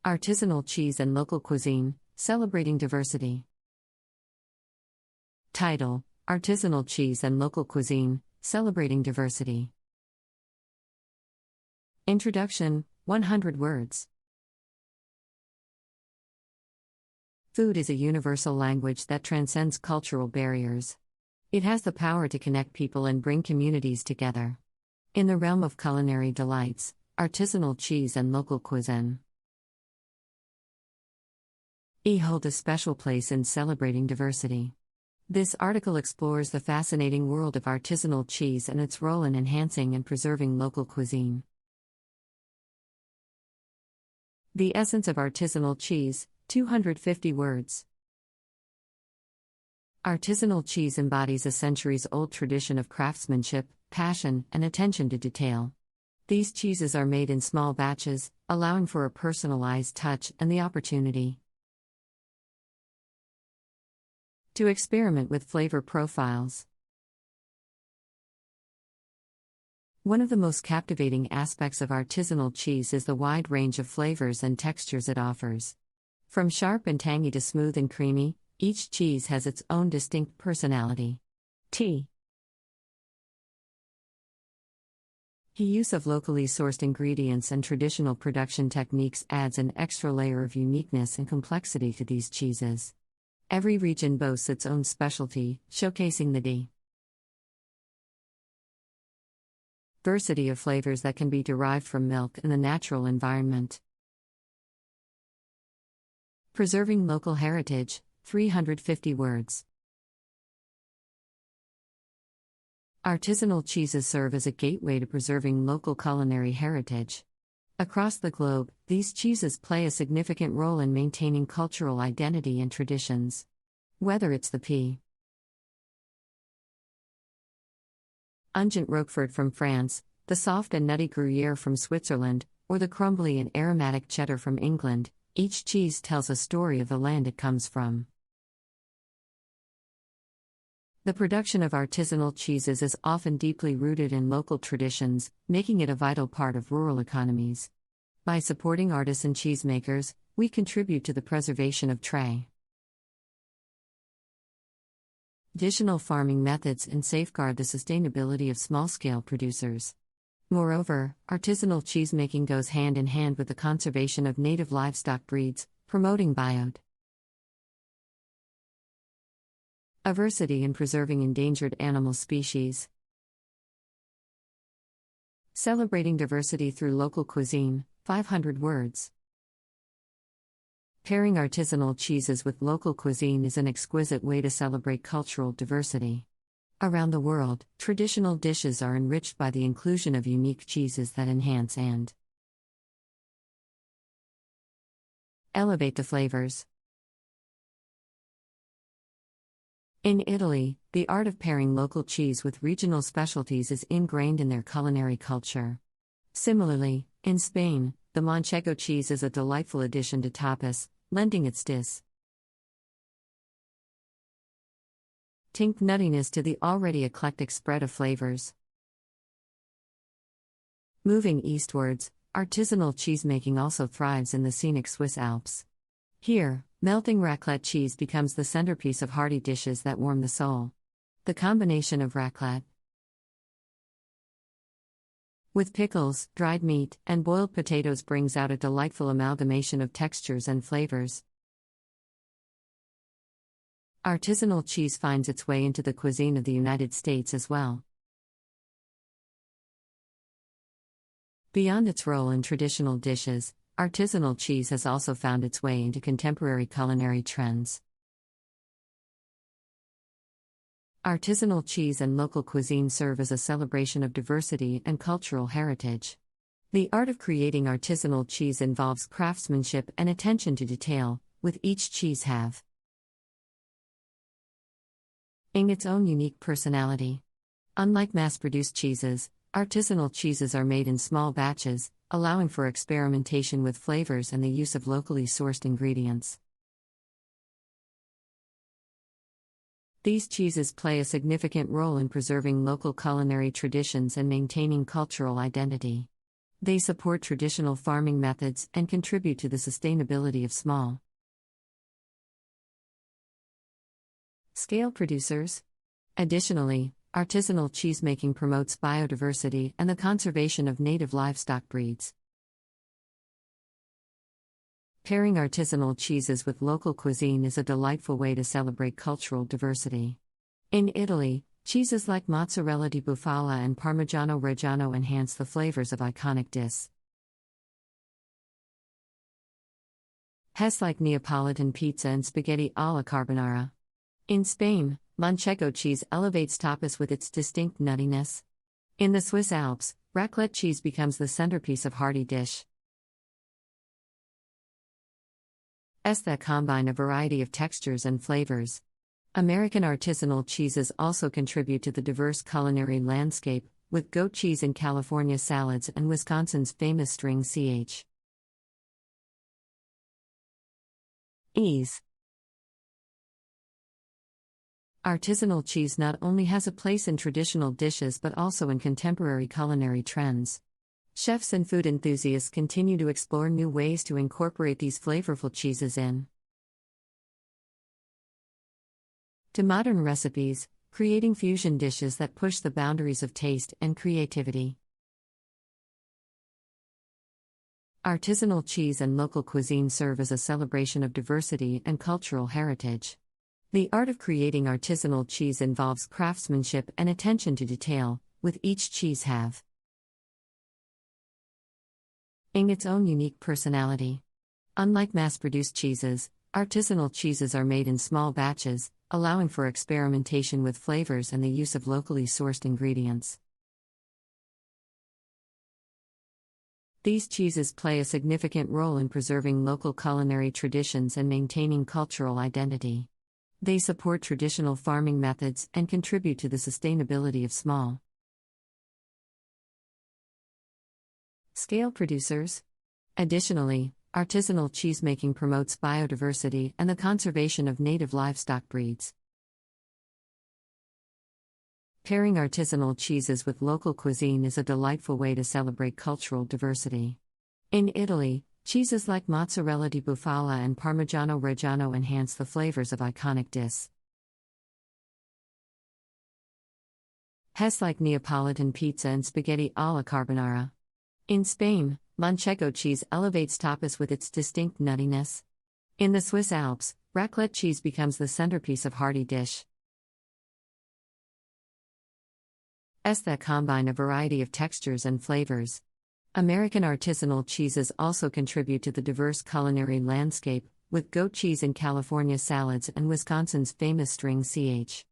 Artisanal cheese and local cuisine, celebrating diversity. Title: Artisanal cheese and local cuisine, celebrating diversity. Introduction: 100 words. Food is a universal language that transcends cultural barriers. It has the power to connect people and bring communities together. In the realm of culinary delights, artisanal cheese and local cuisine hold a special place in celebrating diversity. This article explores the fascinating world of artisanal cheese and its role in enhancing and preserving local cuisine. The essence of artisanal cheese, 250 words. Artisanal cheese embodies a centuries-old tradition of craftsmanship, passion, and attention to detail. These cheeses are made in small batches, allowing for a personalized touch and the opportunity to experiment with flavor profiles. One of the most captivating aspects of artisanal cheese is the wide range of flavors and textures it offers. From sharp and tangy to smooth and creamy, each cheese has its own distinct personality. The use of locally sourced ingredients and traditional production techniques adds an extra layer of uniqueness and complexity to these cheeses. Every region boasts its own specialty, showcasing the diversity of flavors that can be derived from milk in the natural environment. Preserving local heritage, 350 words. Artisanal cheeses serve as a gateway to preserving local culinary heritage. Across the globe, these cheeses play a significant role in maintaining cultural identity and traditions. Whether it's the pungent Roquefort from France, the soft and nutty Gruyere from Switzerland, or the crumbly and aromatic Cheddar from England, each cheese tells a story of the land it comes from. The production of artisanal cheeses is often deeply rooted in local traditions, making it a vital part of rural economies. By supporting artisan cheesemakers, we contribute to the preservation of traditional farming methods and safeguard the sustainability of small-scale producers. Moreover, artisanal cheesemaking goes hand in hand with the conservation of native livestock breeds, promoting biodiversity and preserving endangered animal species. Celebrating diversity through local cuisine, 500 words. Pairing artisanal cheeses with local cuisine is an exquisite way to celebrate cultural diversity. Around the world, traditional dishes are enriched by the inclusion of unique cheeses that enhance and elevate the flavors. In Italy, the art of pairing local cheese with regional specialties is ingrained in their culinary culture. Similarly, in Spain, the Manchego cheese is a delightful addition to tapas, lending its distinct nuttiness to the already eclectic spread of flavors. Moving eastwards, artisanal cheesemaking also thrives in the scenic Swiss Alps. Here, melting raclette cheese becomes the centerpiece of hearty dishes that warm the soul. The combination of raclette with pickles, dried meat, and boiled potatoes brings out a delightful amalgamation of textures and flavors. Artisanal cheese finds its way into the cuisine of the United States as well. Beyond its role in traditional dishes, artisanal cheese has also found its way into contemporary culinary trends. Artisanal cheese and local cuisine serve as a celebration of diversity and cultural heritage. The art of creating artisanal cheese involves craftsmanship and attention to detail, with each cheese having its own unique personality. Unlike mass-produced cheeses, artisanal cheeses are made in small batches, allowing for experimentation with flavors and the use of locally sourced ingredients. These cheeses play a significant role in preserving local culinary traditions and maintaining cultural identity. They support traditional farming methods and contribute to the sustainability of small scale producers. Additionally, artisanal cheesemaking promotes biodiversity and the conservation of native livestock breeds. Pairing artisanal cheeses with local cuisine is a delightful way to celebrate cultural diversity. In Italy, cheeses like mozzarella di bufala and parmigiano reggiano enhance the flavors of iconic dishes like Neapolitan pizza and spaghetti alla carbonara. In Spain, Manchego cheese elevates tapas with its distinct nuttiness. In the Swiss Alps, raclette cheese becomes the centerpiece of hearty dishes that combine a variety of textures and flavors. American artisanal cheeses also contribute to the diverse culinary landscape, with goat cheese in California salads and Wisconsin's famous string ch. Ease. Artisanal cheese not only has a place in traditional dishes but also in contemporary culinary trends. Chefs and food enthusiasts continue to explore new ways to incorporate these flavorful cheeses into modern recipes, creating fusion dishes that push the boundaries of taste and creativity. Artisanal cheese and local cuisine serve as a celebration of diversity and cultural heritage. The art of creating artisanal cheese involves craftsmanship and attention to detail, with each cheese having its own unique personality. Unlike mass-produced cheeses, artisanal cheeses are made in small batches, allowing for experimentation with flavors and the use of locally sourced ingredients. These cheeses play a significant role in preserving local culinary traditions and maintaining cultural identity. They support traditional farming methods and contribute to the sustainability of small scale producers. Additionally, artisanal cheesemaking promotes biodiversity and the conservation of native livestock breeds. Pairing artisanal cheeses with local cuisine is a delightful way to celebrate cultural diversity. In Italy, cheeses like mozzarella di bufala and parmigiano reggiano enhance the flavors of iconic dishes like Neapolitan pizza and spaghetti alla carbonara. In Spain, Manchego cheese elevates tapas with its distinct nuttiness. In the Swiss Alps, raclette cheese becomes the centerpiece of hearty dishes that combine a variety of textures and flavors. American artisanal cheeses also contribute to the diverse culinary landscape, with goat cheese in California salads and Wisconsin's famous string ch.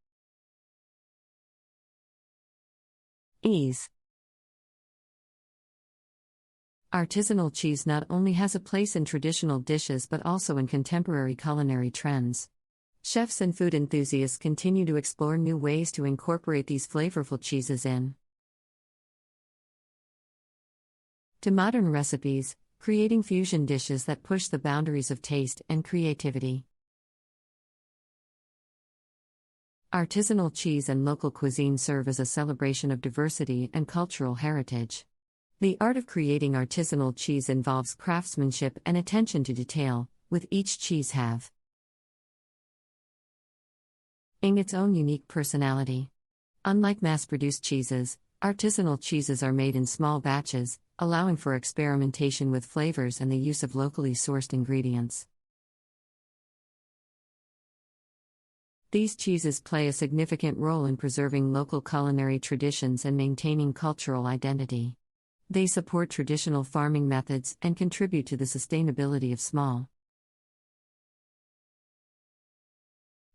Ease. Artisanal cheese not only has a place in traditional dishes but also in contemporary culinary trends. Chefs and food enthusiasts continue to explore new ways to incorporate these flavorful cheeses into modern recipes, creating fusion dishes that push the boundaries of taste and creativity. Artisanal cheese and local cuisine serve as a celebration of diversity and cultural heritage. The art of creating artisanal cheese involves craftsmanship and attention to detail, with each cheese having its own unique personality. Unlike mass-produced cheeses, artisanal cheeses are made in small batches, allowing for experimentation with flavors and the use of locally sourced ingredients. These cheeses play a significant role in preserving local culinary traditions and maintaining cultural identity. They support traditional farming methods and contribute to the sustainability of small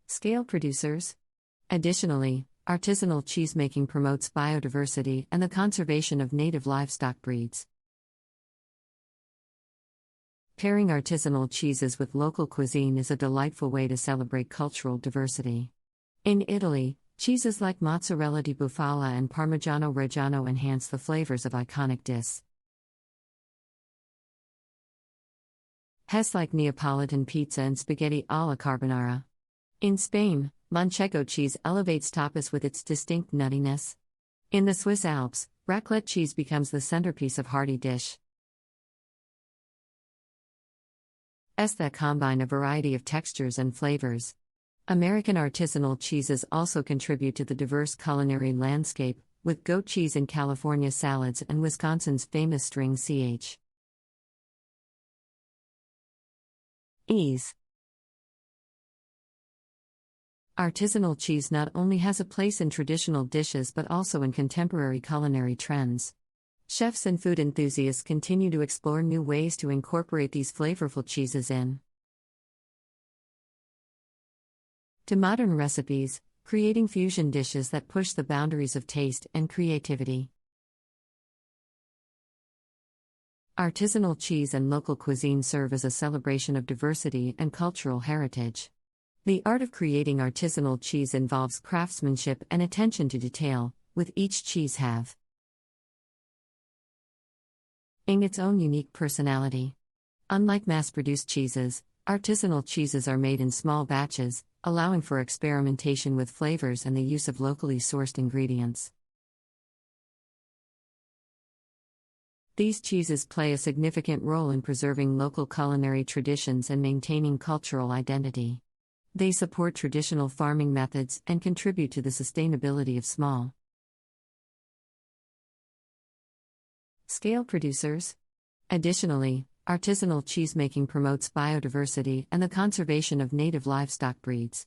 scale producers. Additionally, artisanal cheesemaking promotes biodiversity and the conservation of native livestock breeds. Pairing artisanal cheeses with local cuisine is a delightful way to celebrate cultural diversity. In Italy, cheeses like mozzarella di bufala and parmigiano reggiano enhance the flavors of iconic dishes like Neapolitan pizza and spaghetti alla carbonara. In Spain, Manchego cheese elevates tapas with its distinct nuttiness. In the Swiss Alps, Raclette cheese becomes the centerpiece of hearty dish. That combine a variety of textures and flavors. American artisanal cheeses also contribute to the diverse culinary landscape, with goat cheese in California salads and Wisconsin's famous string ch. Ease. Artisanal cheese not only has a place in traditional dishes but also in contemporary culinary trends. Chefs and food enthusiasts continue to explore new ways to incorporate these flavorful cheeses in to modern recipes, creating fusion dishes that push the boundaries of taste and creativity. Artisanal cheese and local cuisine serve as a celebration of diversity and cultural heritage. The art of creating artisanal cheese involves craftsmanship and attention to detail, with each cheese having its own unique personality. Unlike mass-produced cheeses, artisanal cheeses are made in small batches, allowing for experimentation with flavors and the use of locally sourced ingredients. These cheeses play a significant role in preserving local culinary traditions and maintaining cultural identity. They support traditional farming methods and contribute to the sustainability of small scale producers. Additionally, artisanal cheesemaking promotes biodiversity and the conservation of native livestock breeds.